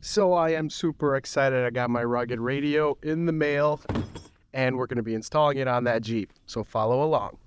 So I am super excited. I got my rugged radio in the mail and we're going to be installing it on that Jeep. So follow along.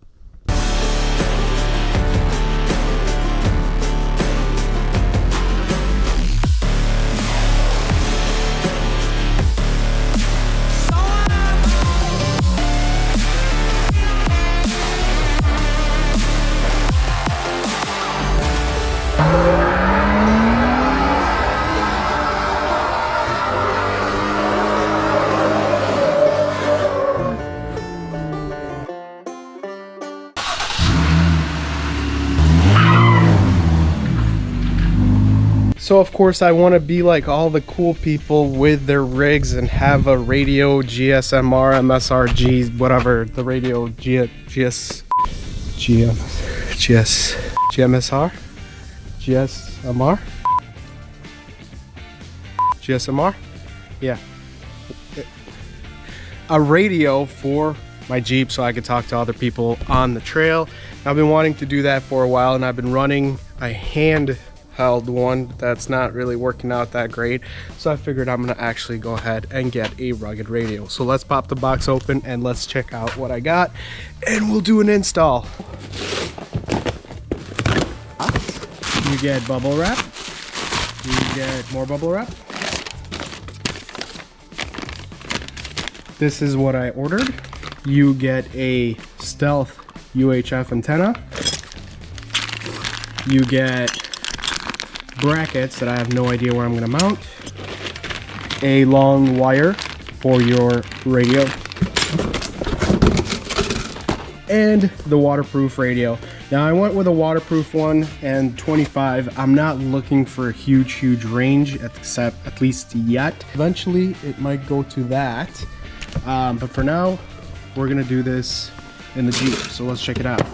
So of course I want to be like all the cool people with their rigs and have a radio, GSMR, MSRG, whatever, the radio, GMSR, GSMR, yeah. A radio for my Jeep so I could talk to other people on the trail. I've been wanting to do that for a while and I've been running a handheld one that's not really working out that great, so I figured I'm gonna actually go ahead and get a rugged radio. So let's pop the box open and let's check out what I got and we'll do an install. You get bubble wrap, you get more bubble wrap. This is what I ordered. You get a stealth UHF antenna, you get brackets that I have no idea where I'm going to mount, a long wire for your radio, and the waterproof radio. Now I went with a waterproof one and 25. I'm not looking for a huge range, at least yet. Eventually it might go to that, but for now we're going to do this in the Jeep, so let's check it out.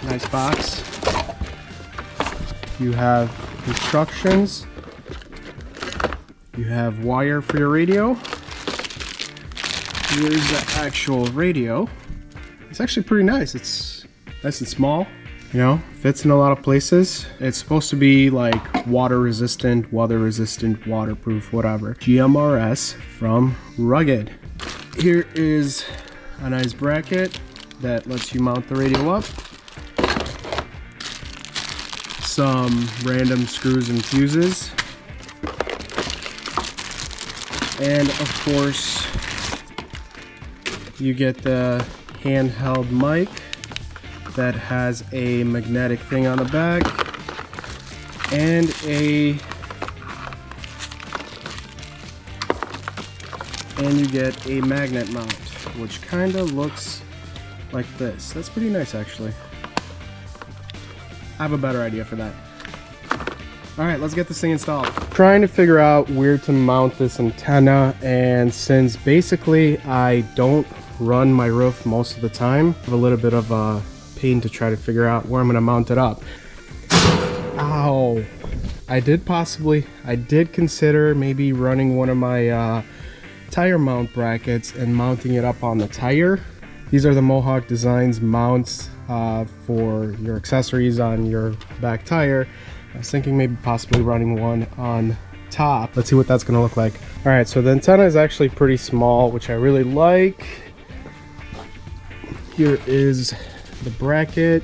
Nice box. You have instructions, you have wire for your radio, here's the actual radio. It's actually pretty nice. It's nice and small, you know, fits in a lot of places. It's supposed to be like water resistant, weather resistant, waterproof, whatever. GMRS from Rugged. Here is a nice bracket that lets you mount the radio up. Some random screws and fuses, and of course you get the handheld mic that has a magnetic thing on the back and you get a magnet mount, which kind of looks like this. That's pretty nice actually. I have a better idea for that. All right, let's get this thing installed. Trying to figure out where to mount this antenna, and since basically I don't run my roof most of the time, I have a little bit of a pain to try to figure out where I'm gonna mount it up. Ow. I did consider maybe running one of my tire mount brackets and mounting it up on the tire. These are the Mohawk Designs mounts for your accessories on your back tire. I was thinking maybe possibly running one on top. Let's see what that's gonna look like. All right, so the antenna is actually pretty small, which I really like. Here is the bracket.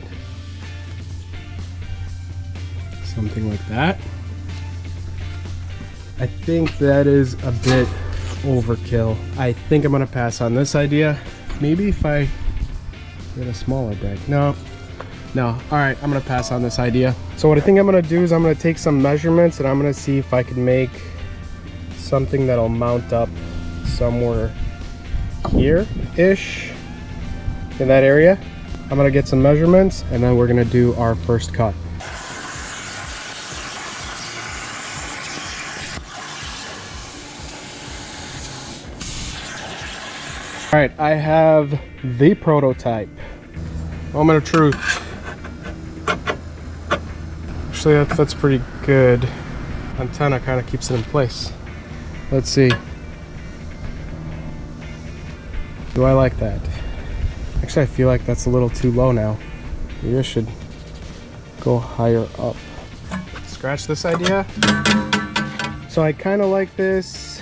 Something like that. I think that is a bit overkill. I think I'm gonna pass on this idea. Maybe if I get a smaller bracket. No. All right, I'm gonna pass on this idea. So what I think I'm gonna do is I'm gonna take some measurements and I'm gonna see if I can make something that'll mount up somewhere here-ish, in that area. I'm gonna get some measurements and then we're gonna do our first cut. All right, I have the prototype. Moment of truth. Actually, that's pretty good. Antenna kind of keeps it in place. Let's see. Do I like that? Actually, I feel like that's a little too low now. Maybe I should go higher up. Scratch this idea. So I kind of like this,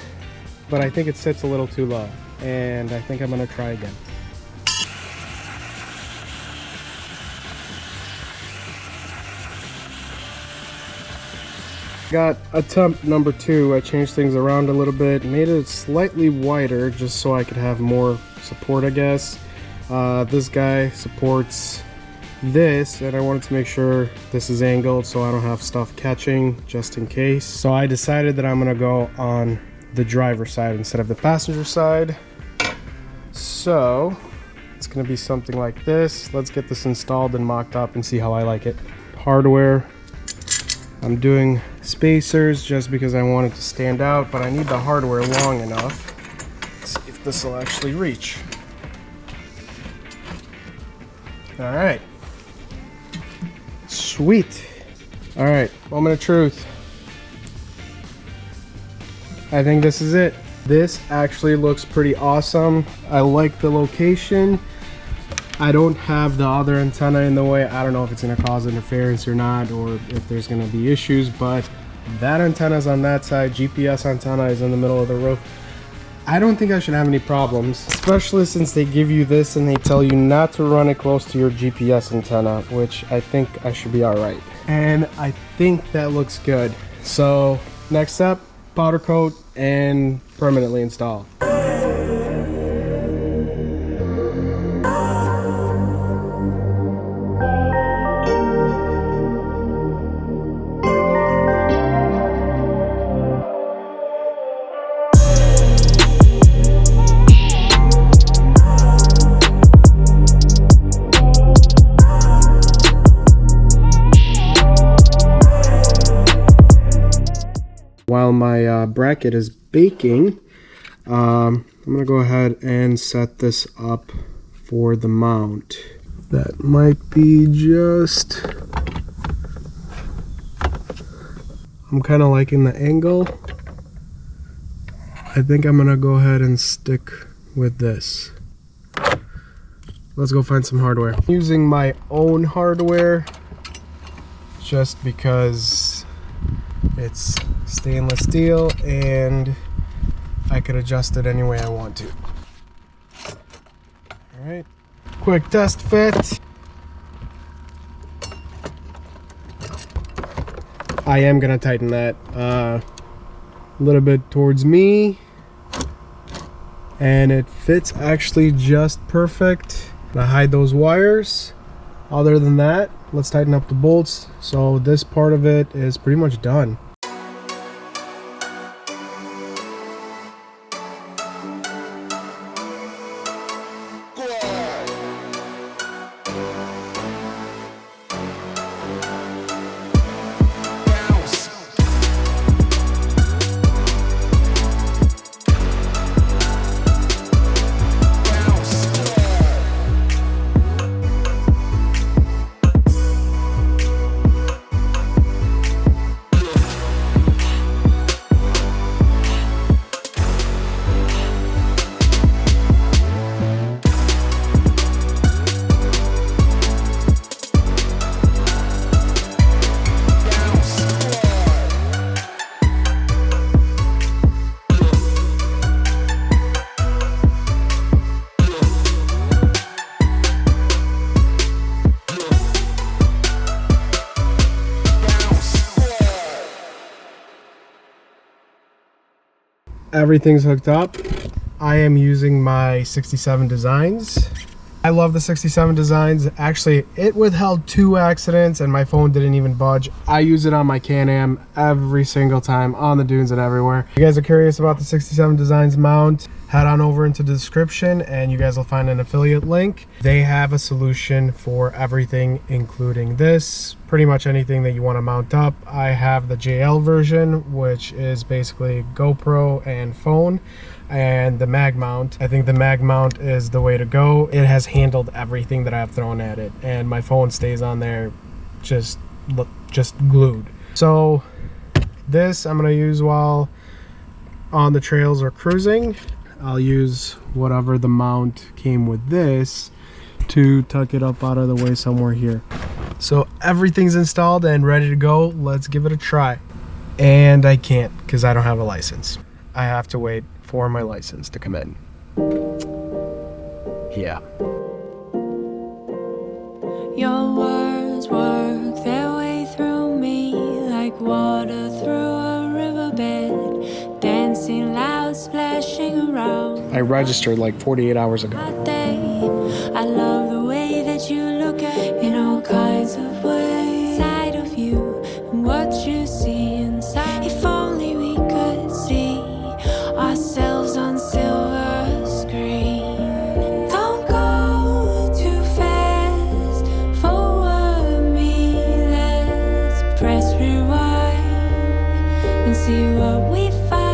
but I think it sits a little too low, and I think I'm gonna try again. Got attempt number 2. I changed things around a little bit, made it slightly wider just so I could have more support, I guess. This guy supports this, and I wanted to make sure this is angled so I don't have stuff catching just in case. So I decided that I'm gonna go on the driver's side instead of the passenger side. So it's gonna be something like this. Let's get this installed and mocked up and see how I like it. Hardware. I'm doing spacers just because I want it to stand out, but I need the hardware long enough. Let's see if this will actually reach. All right. Sweet. All right, moment of truth. I think this is it. This actually looks pretty awesome. I like the location. I don't have the other antenna in the way. I don't know if it's gonna cause interference or not, or if there's gonna be issues, but that antenna is on that side. GPS antenna is in the middle of the roof. I don't think I should have any problems, especially since they give you this and they tell you not to run it close to your GPS antenna, which I think I should be all right. And I think that looks good. So next step, powder coat and permanently install. While my bracket is baking, I'm gonna go ahead and set this up for the mount. That might be just... I'm kind of liking the angle. I think I'm gonna go ahead and stick with this. Let's go find some hardware. I'm using my own hardware just because it's stainless steel and I could adjust it any way I want to. All right, quick test fit. I am gonna tighten that a little bit towards me, and it fits actually just perfect. I hide those wires. Other than that, let's tighten up the bolts. So this part of it is pretty much done. Everything's hooked up. I am using my 67 Designs. I love the 67 Designs. Actually, it withheld 2 accidents and my phone didn't even budge. I use it on my Can-Am every single time, on the dunes and everywhere. If you guys are curious about the 67 Designs mount, head on over into the description and you guys will find an affiliate link. They have a solution for everything, including this. Pretty much anything that you want to mount up. I have the JL version, which is basically GoPro and phone, and the mag mount. I think the mag mount is the way to go. It has handled everything that I've thrown at it, and my phone stays on there just glued. So this I'm gonna use while on the trails or cruising. I'll use whatever the mount came with this to tuck it up out of the way somewhere here. So everything's installed and ready to go. Let's give it a try. And I can't because I don't have a license. I have to wait for my license to come in. Yeah. Your words work their way through me like water through a riverbed, dancing loud, splashing around. I registered like 48 hours ago. I love the way that you look at in all kinds of ways. Side of you and what you see inside. If only we could see ourselves on silver screen. Don't go too fast, forward me. Let's press rewind and see what we find.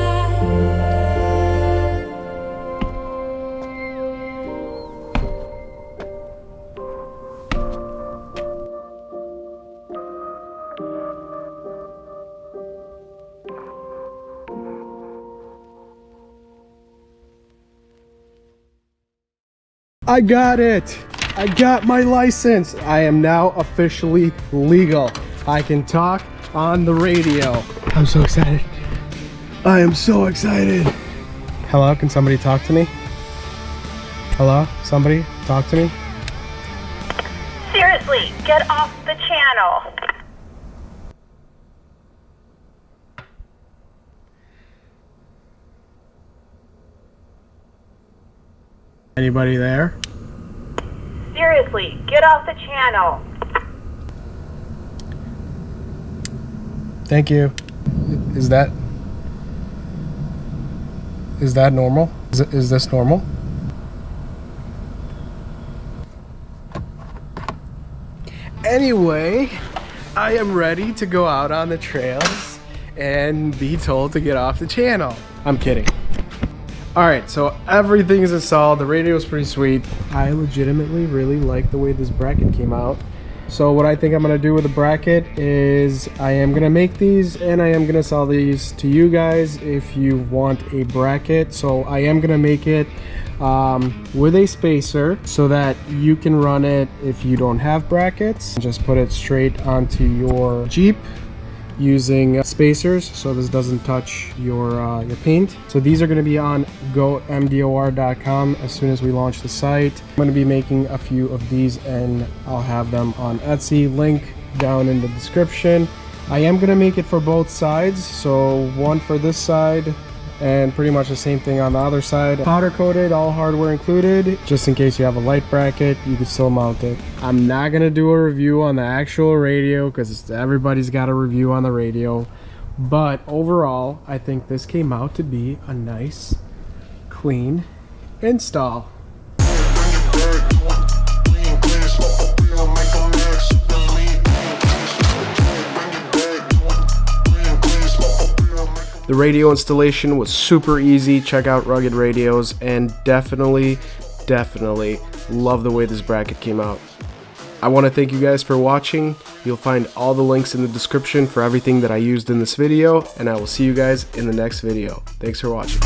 I got it! I got my license! I am now officially legal. I can talk on the radio. I'm so excited. I am so excited. Hello, can somebody talk to me? Hello? Somebody talk to me? Seriously, get off the channel. Anybody there? Seriously, get off the channel. Thank you. Is that normal? Is this normal? Anyway, I am ready to go out on the trails and be told to get off the channel. I'm kidding. Alright, so everything is installed. The radio is pretty sweet. I legitimately really like the way this bracket came out. So what I think I'm going to do with the bracket is I am going to make these and I am going to sell these to you guys if you want a bracket. So I am going to make it with a spacer so that you can run it if you don't have brackets. Just put it straight onto your Jeep using spacers so this doesn't touch your paint. So these are going to be on gomdor.com as soon as we launch the site. I'm going to be making a few of these and I'll have them on Etsy, link down in the description. I am going to make it for both sides, so one for this side and pretty much the same thing on the other side. Powder coated, all hardware included, just in case you have a light bracket you can still mount it. I'm not gonna do a review on the actual radio because everybody's got a review on the radio, but overall I think this came out to be a nice clean install. The radio installation was super easy. Check out Rugged Radios and definitely love the way this bracket came out. I want to thank you guys for watching. You'll find all the links in the description for everything that I used in this video, and I will see you guys in the next video. Thanks for watching.